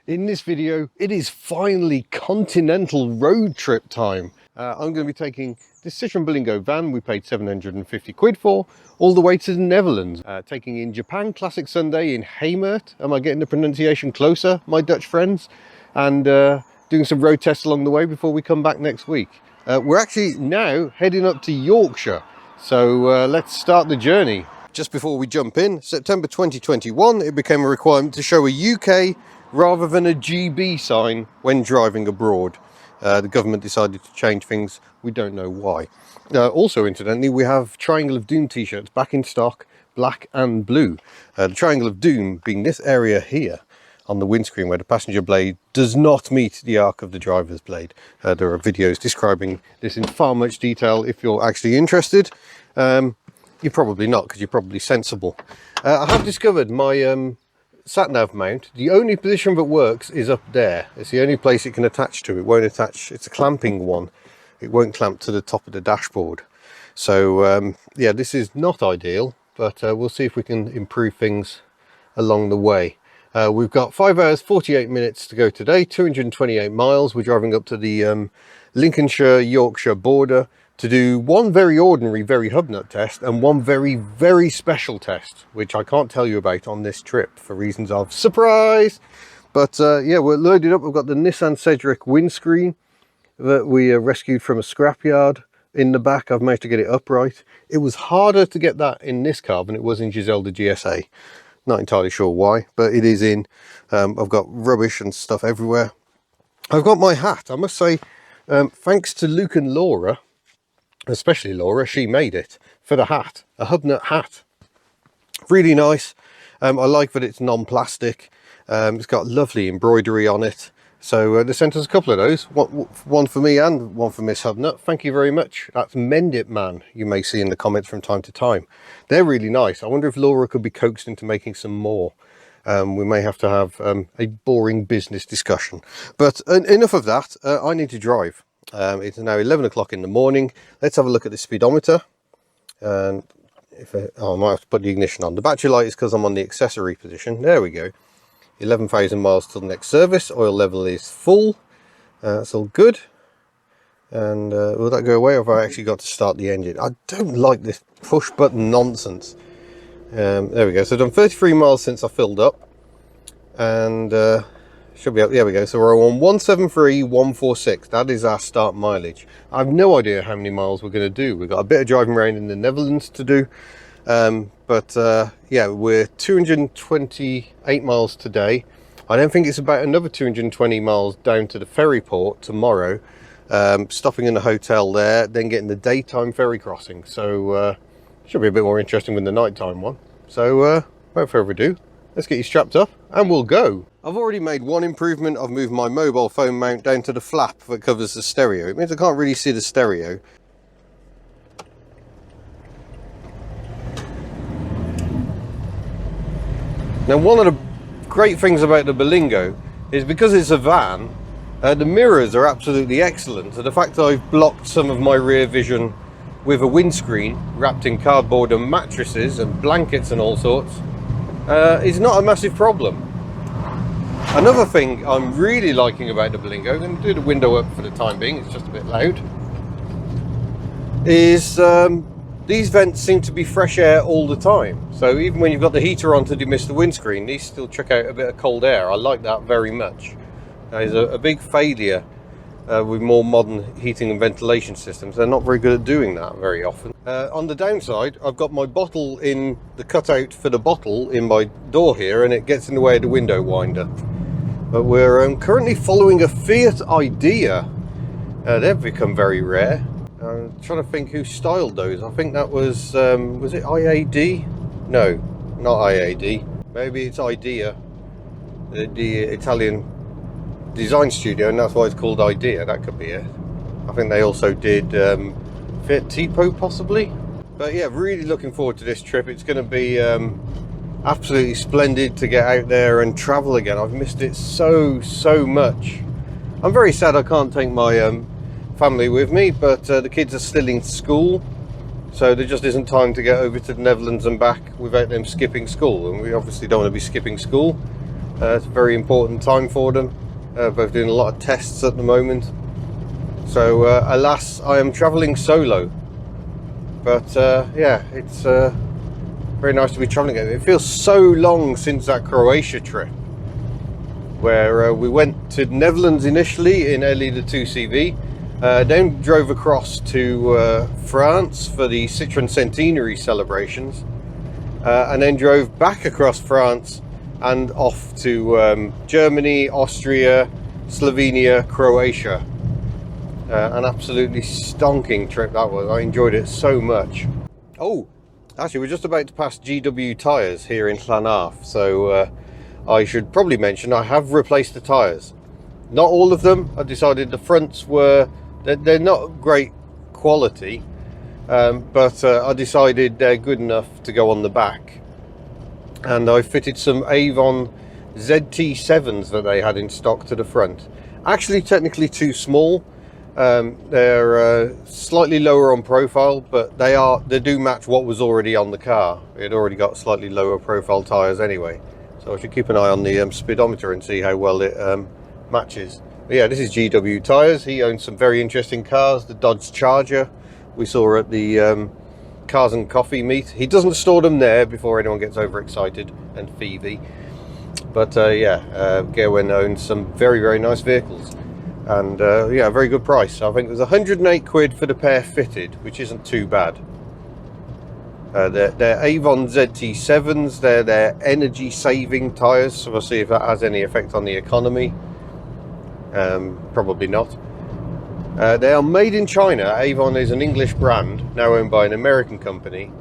In this video, it is finally continental road trip time. I'm going to be taking this Citroen Berlingo van we paid 750 quid for, all the way to the Netherlands. Taking in Japan Classic Sunday in Hubnut. Am I getting the pronunciation closer, my Dutch friends? And doing some road tests along the way before we come back next week. We're actually now heading up to Yorkshire. So let's start the journey. Just before we jump in, September 2021, it became a requirement to show a UK rather than a GB sign when driving abroad. The government decided to change things. We don't know why. Also, incidentally, we have Triangle of Doom t-shirts back in stock, black and blue. The Triangle of Doom being this area here on the windscreen where the passenger blade does not meet the arc of the driver's blade. There are videos describing this in far much detail if you're actually interested. You're probably not, because you're probably sensible. I have discovered my Nav Mount. The only position that works is up there. It's the only place it can attach to. It won't attach. It's a clamping one. It won't clamp to the top of the dashboard. So yeah, this is not ideal, but we'll see if we can improve things along the way. We've got 5 hours 48 minutes to go today, 228 miles. We're driving up to the Lincolnshire Yorkshire border to do one very ordinary, very Hubnut test and one very, very special test, which I can't tell you about on this trip for reasons of surprise. But yeah, we're loaded up. We've got the Nissan Cedric windscreen that we rescued from a scrapyard in the back. I've managed to get it upright. It was harder to get that in this car than it was in Giselda GSA. Not entirely sure why, but it is in. I've got rubbish and stuff everywhere. I've got my hat. I must say, thanks to Luke and Laura, especially Laura, she made it for the hat, a Hubnut hat. Really nice. I like that it's non-plastic. It's got lovely embroidery on it. So they sent us a couple of those, one for me and one for Miss Hubnut. Thank you very much. That's Mend It Man, you may see in the comments from time to time. They're really nice. I wonder if Laura could be coaxed into making some more. We may have to have a boring business discussion. But enough of that. I need to drive. It's now 11 o'clock in the morning. Let's have a look at the speedometer. And I might have to put the ignition on. The battery light is because I'm on the accessory position. There we go. 11,000 miles till the next service. Oil level is full. That's all good. And will that go away, or have I actually got to start the engine? I don't like this push button nonsense. There we go. So I've done 33 miles since I filled up. And should be up. There we go. So we're on 173,146. That is our start mileage. I have no idea how many miles we're going to do. We've got a bit of driving around in the Netherlands to do. Yeah, we're 228 miles today. I don't think it's about another 220 miles down to the ferry port tomorrow. Stopping in a hotel there, then getting the daytime ferry crossing. So should be a bit more interesting than the nighttime one. So without further ado, let's get you strapped up and we'll go. I've already made one improvement. I've moved my mobile phone mount down to the flap that covers the stereo. It means I can't really see the stereo. Now, one of the great things about the Berlingo is because it's a van, the mirrors are absolutely excellent. So the fact that I've blocked some of my rear vision with a windscreen wrapped in cardboard and mattresses and blankets and all sorts is not a massive problem. Another thing I'm really liking about the Berlingo, I'm going to do the window up for the time being, it's just a bit loud, is these vents seem to be fresh air all the time. So even when you've got the heater on to demist the windscreen, these still chuck out a bit of cold air. I like that very much. There's a big failure with more modern heating and ventilation systems. They're not very good at doing that very often. On the downside, I've got my bottle in the cutout for the bottle in my door here, and it gets in the way of the window winder. But we're currently following a Fiat Idea. They've become very rare. I'm trying to think who styled those. I think that was it IAD? No, not IAD. Maybe it's Idea, the Italian design studio, and that's why it's called Idea. That could be it. I think they also did Fiat Tipo possibly. But yeah, really looking forward to this trip. It's going to be absolutely splendid to get out there and travel again. I've missed it so much. I'm very sad I can't take my family with me, but the kids are still in school, so there just isn't time to get over to the Netherlands and back without them skipping school, and we obviously don't want to be skipping school. It's a very important time for them. Both doing a lot of tests at the moment. So alas, I am travelling solo. But yeah, it's very nice to be travelling again. It feels so long since that Croatia trip, where we went to the Netherlands initially in LE the 2CV, then drove across to France for the Citroen Centenary celebrations, and then drove back across France and off to Germany, Austria, Slovenia, Croatia. An absolutely stonking trip that was. I enjoyed it so much. Oh, actually, we're just about to pass GW tyres here in Llanarf, so I should probably mention I have replaced the tyres. Not all of them. I decided the fronts were, they're not great quality, but I decided they're good enough to go on the back. And I fitted some Avon ZT7s that they had in stock to the front. Actually, technically too small. They're slightly lower on profile, but they do match what was already on the car. It had already got slightly lower profile tyres anyway, so I should keep an eye on the speedometer and see how well it matches. But yeah, this is GW tyres. He owns some very interesting cars. The Dodge Charger we saw at the Cars and Coffee meet. He doesn't store them there before anyone gets overexcited and Phoebe. But yeah, Gerwin owns some very, very nice vehicles. And yeah, a very good price. I think it was 108 quid for the pair fitted, which isn't too bad. They're Avon ZT7s. They're their energy saving tyres, so we'll see if that has any effect on the economy. Probably not. They are made in China. Avon is an English brand, now owned by an American company.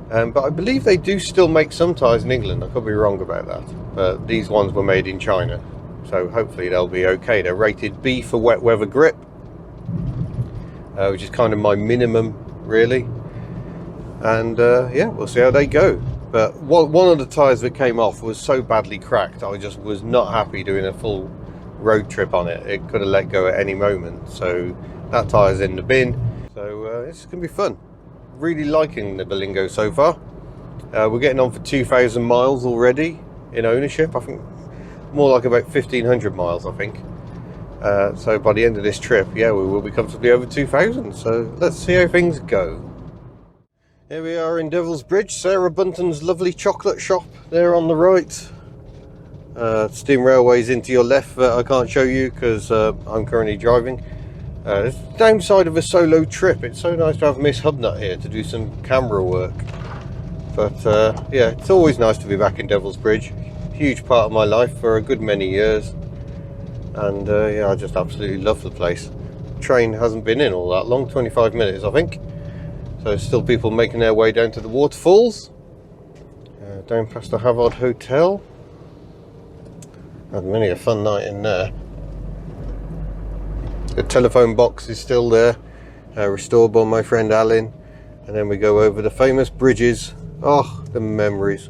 But I believe they do still make some tyres in England. I could be wrong about that. But these ones were made in China, so hopefully they'll be okay. They're rated B for wet weather grip, which is kind of my minimum, really. And yeah, we'll see how they go. But one of the tyres that came off was so badly cracked, I just was not happy doing a full road trip on it. It could have let go at any moment, so that tyre's in the bin. So it's gonna be fun. Really liking the Berlingo so far. We're getting on for 2,000 miles already in ownership. I think more like about 1,500 miles, I think. So by the end of this trip, yeah, we will be comfortably over 2,000. So let's see how things go. Here we are in Devil's Bridge, Sarah Bunton's lovely chocolate shop there on the right. Steam Railways into your left that I can't show you because I'm currently driving. It's the downside of a solo trip. It's so nice to have Miss Hubnut here to do some camera work. But yeah, it's always nice to be back in Devil's Bridge. Huge part of my life for a good many years. And yeah, I just absolutely love the place. Train hasn't been in all that long, 25 minutes I think. So still people making their way down to the waterfalls. Down past the Havard Hotel. Had many a fun night in there. The telephone box is still there, restored by my friend Alan. And then we go over the famous bridges. Oh, the memories.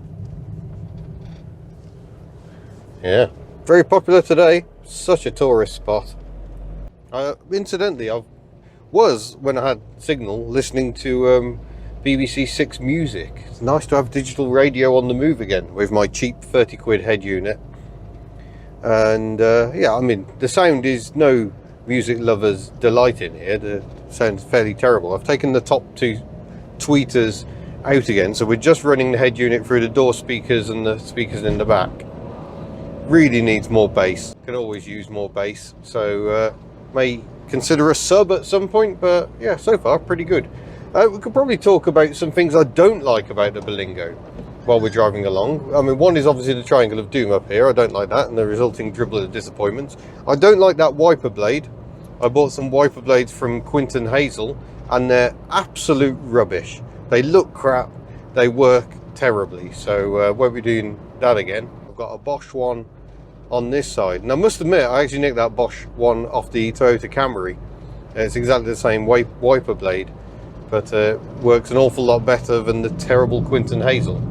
Yeah, very popular today. Such a tourist spot. Incidentally, when I had signal, listening to BBC Six Music. It's nice to have digital radio on the move again with my cheap 30 quid head unit. And yeah, I mean, the sound is no music lover's delight in here. The sound's fairly terrible. I've taken the top two tweeters out again, so we're just running the head unit through the door speakers and the speakers in the back. Really needs more bass. Could always use more bass, so may consider a sub at some point, but yeah, so far pretty good. We could probably talk about some things I don't like about the Berlingo while we're driving along. I mean, one is obviously the triangle of doom up here. I don't like that, and the resulting dribble of disappointments. I don't like that wiper blade. I bought some wiper blades from Quinton Hazel, and they're absolute rubbish. They look crap, they work terribly, so won't be doing that again. I've got a Bosch one on this side, and I must admit I actually nicked that Bosch one off the Toyota Camry. It's exactly the same wiper blade, but works an awful lot better than the terrible Quinton Hazel.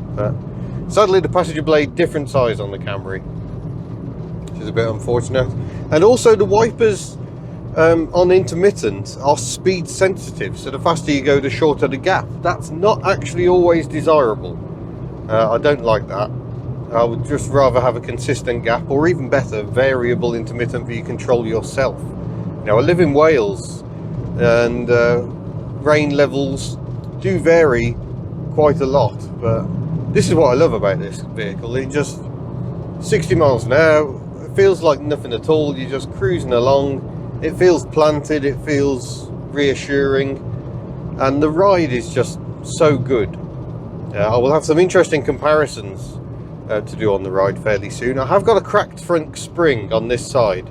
Sadly, the passenger blade different size on the Camry, which is a bit unfortunate. And also the wipers on intermittent are speed sensitive, so the faster you go, the shorter the gap. That's not actually always desirable. I don't like that. I would just rather have a consistent gap, or even better, variable intermittent that you control yourself. Now, I live in Wales, and rain levels do vary quite a lot, but this is what I love about this vehicle. It just 60 miles an hour, it feels like nothing at all. You're just cruising along, it feels planted, it feels reassuring, and the ride is just so good. I will have some interesting comparisons to do on the ride fairly soon. I have got a cracked front spring on this side.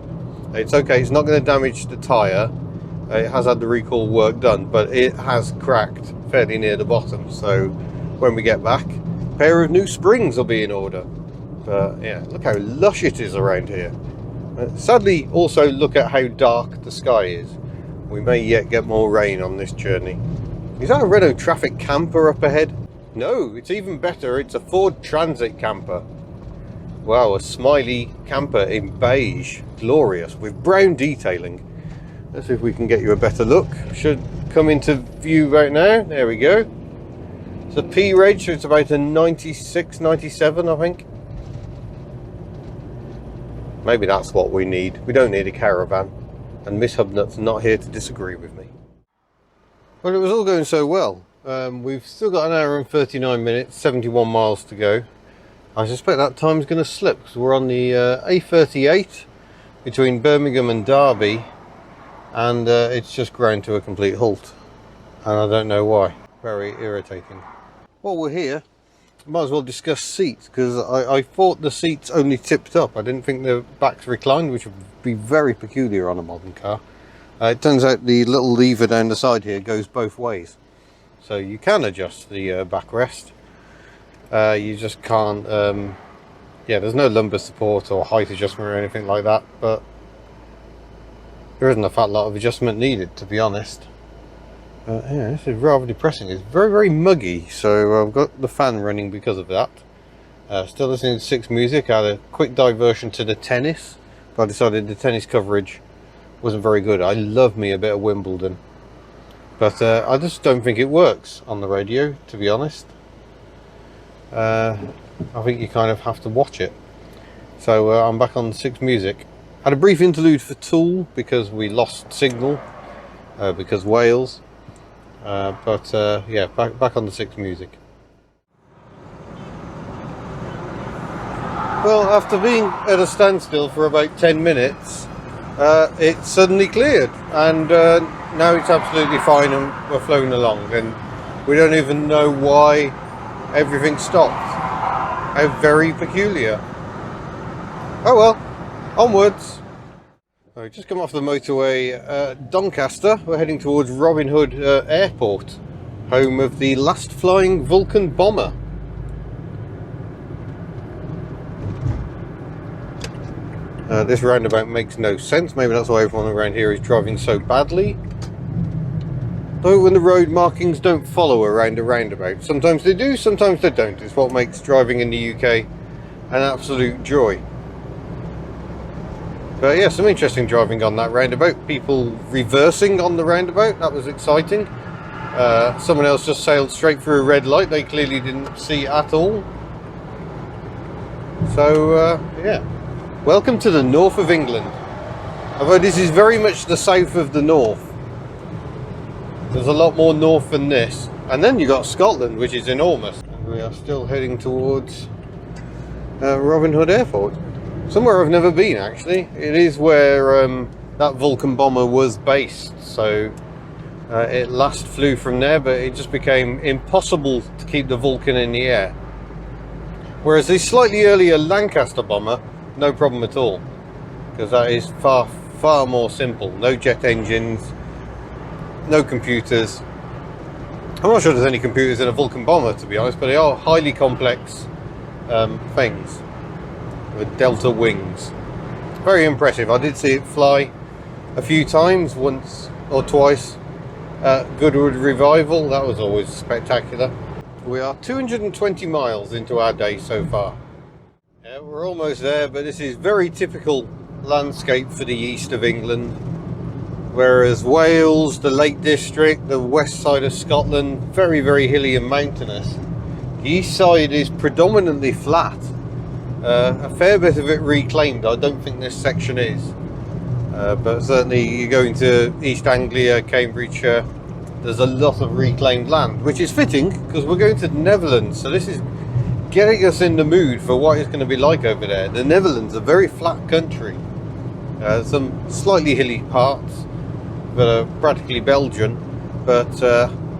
It's okay, it's not going to damage the tyre. It has had the recall work done, but it has cracked fairly near the bottom, so when we get back, a pair of new springs will be in order. But yeah, look how lush it is around here. Sadly, also look at how dark the sky is. We may yet get more rain on this journey. Is that a Renault Traffic camper up ahead? No, it's even better, it's a Ford Transit camper. Wow, a smiley camper in beige, glorious, with brown detailing. Let's see if we can get you a better look. Should come into view right now. There we go. It's a P reg, so it's about a 96, 97, I think. Maybe that's what we need. We don't need a caravan. And Miss Hubnut's not here to disagree with me. Well, it was all going so well. We've still got an hour and 39 minutes, 71 miles to go. I suspect that time's going to slip because we're on the A38 between Birmingham and Derby, and it's just ground to a complete halt, and I don't know why. Very irritating. While we're here, might as well discuss seats, because I thought the seats only tipped up. I didn't think the backs reclined, which would be very peculiar on a modern car. It turns out the little lever down the side here goes both ways, so you can adjust the backrest. You just can't, yeah, there's no lumbar support or height adjustment or anything like that, but there isn't a fat lot of adjustment needed, to be honest. Yeah, this is rather depressing. It's very, very muggy, so I've got the fan running because of that. Still listening to 6 music. I had a quick diversion to the tennis, but I decided the tennis coverage wasn't very good. I love me a bit of Wimbledon, but I just don't think it works on the radio, to be honest. I think you kind of have to watch it. So I'm back on 6 music. Had a brief interlude for Tool because we lost signal because Wales, but yeah, back on the 6 music. Well, after being at a standstill for about 10 minutes, it suddenly cleared, and now it's absolutely fine and we're flowing along, and we don't even know why everything stopped. How very peculiar. Oh well, onwards. We've just come off the motorway Doncaster. We're heading towards Robin Hood Airport, home of the last flying Vulcan bomber. This roundabout makes no sense. Maybe that's why everyone around here is driving so badly. Though when the road markings don't follow around a roundabout. Sometimes they do, sometimes they don't. It's what makes driving in the UK an absolute joy. But yeah, some interesting driving on that roundabout. People reversing on the roundabout, that was exciting. Someone else just sailed straight through a red light they clearly didn't see at all. So yeah, welcome to the north of England. Although this is very much the south of the north. There's a lot more north than this. And then you got Scotland, which is enormous. And we are still heading towards Robin Hood Airport. Somewhere I've never been, actually. It is where that Vulcan bomber was based. So it last flew from there, but it just became impossible to keep the Vulcan in the air. Whereas the slightly earlier Lancaster bomber, no problem at all. Because that is far, far more simple. No jet engines. No computers. I'm not sure there's any computers in a Vulcan bomber, to be honest, but they are highly complex things with delta wings. Very impressive. I did see it fly a few times, once or twice at Goodwood Revival. That was always spectacular. We are 220 miles into our day so far. Yeah, we're almost there, but this is very typical landscape for the east of England. Whereas Wales, the Lake District, the west side of Scotland, very, very hilly and mountainous. The east side is predominantly flat. A fair bit of it reclaimed. I don't think this section is, but certainly you go into East Anglia, Cambridgeshire, there's a lot of reclaimed land, which is fitting because we're going to the Netherlands, so this is getting us in the mood for what it's going to be like over there. The Netherlands, a very flat country, some slightly hilly parts that are practically Belgian, but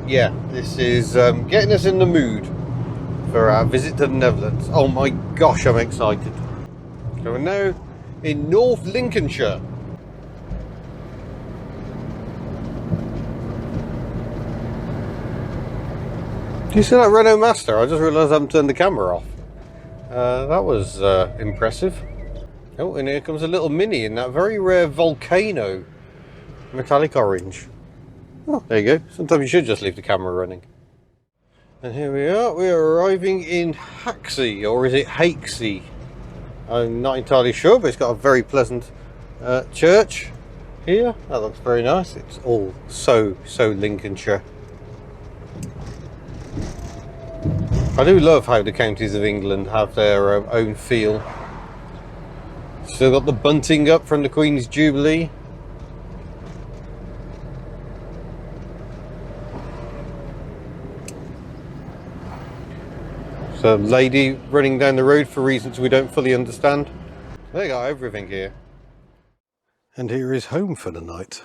yeah, this is getting us in the mood for our visit to the Netherlands. Oh my gosh, I'm excited. So we're now in North Lincolnshire. Do you see that Renault Master? I just realised I haven't turned the camera off. That was impressive. Oh, and here comes a little Mini in that very rare Volcano metallic orange. Oh, there you go. Sometimes you should just leave the camera running. And here we are arriving in Haxey, or is it Hakesey? I'm not entirely sure, but it's got a very pleasant church here. That looks very nice. It's all so Lincolnshire. I do love how the counties of England have their own feel. Still got the bunting up from the Queen's Jubilee. So, lady running down the road for reasons we don't fully understand. They got everything here. And here is home for the night.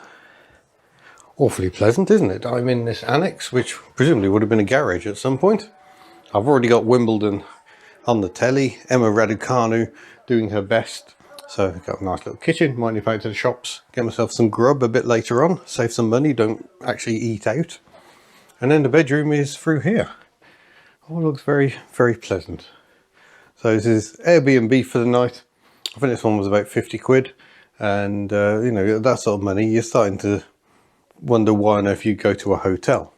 Awfully pleasant, isn't it? I'm in this annex, which presumably would have been a garage at some point. I've already got Wimbledon on the telly. Emma Raducanu doing her best. So I've got a nice little kitchen. Might nip out to the shops, get myself some grub a bit later on. Save some money, don't actually eat out. And then the bedroom is through here. All looks very, very pleasant. So this is Airbnb for the night. I think this one was about 50 quid. And, you know, that sort of money, you're starting to wonder why on earth you go to a hotel.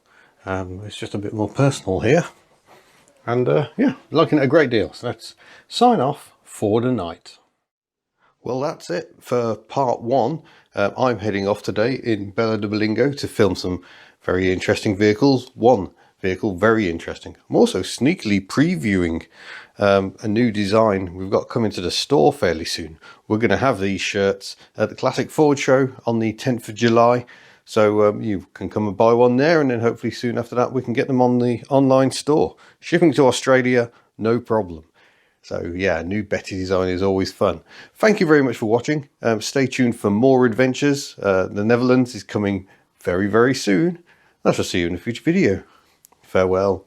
It's just a bit more personal here. And, yeah, liking it a great deal. So let's sign off for the night. Well, that's it for part one. I'm heading off today in Bella de Berlingo to film some very interesting vehicles. One vehicle, very interesting. I'm also sneakily previewing a new design we've got coming to the store fairly soon. We're going to have these shirts at the Classic Ford Show on the 10th of July. So you can come and buy one there, and then hopefully soon after that we can get them on the online store. Shipping to Australia, no problem. So yeah, new Betty design is always fun. Thank you very much for watching. Stay tuned for more adventures. The Netherlands is coming very, very soon. I shall see you in a future video. Farewell.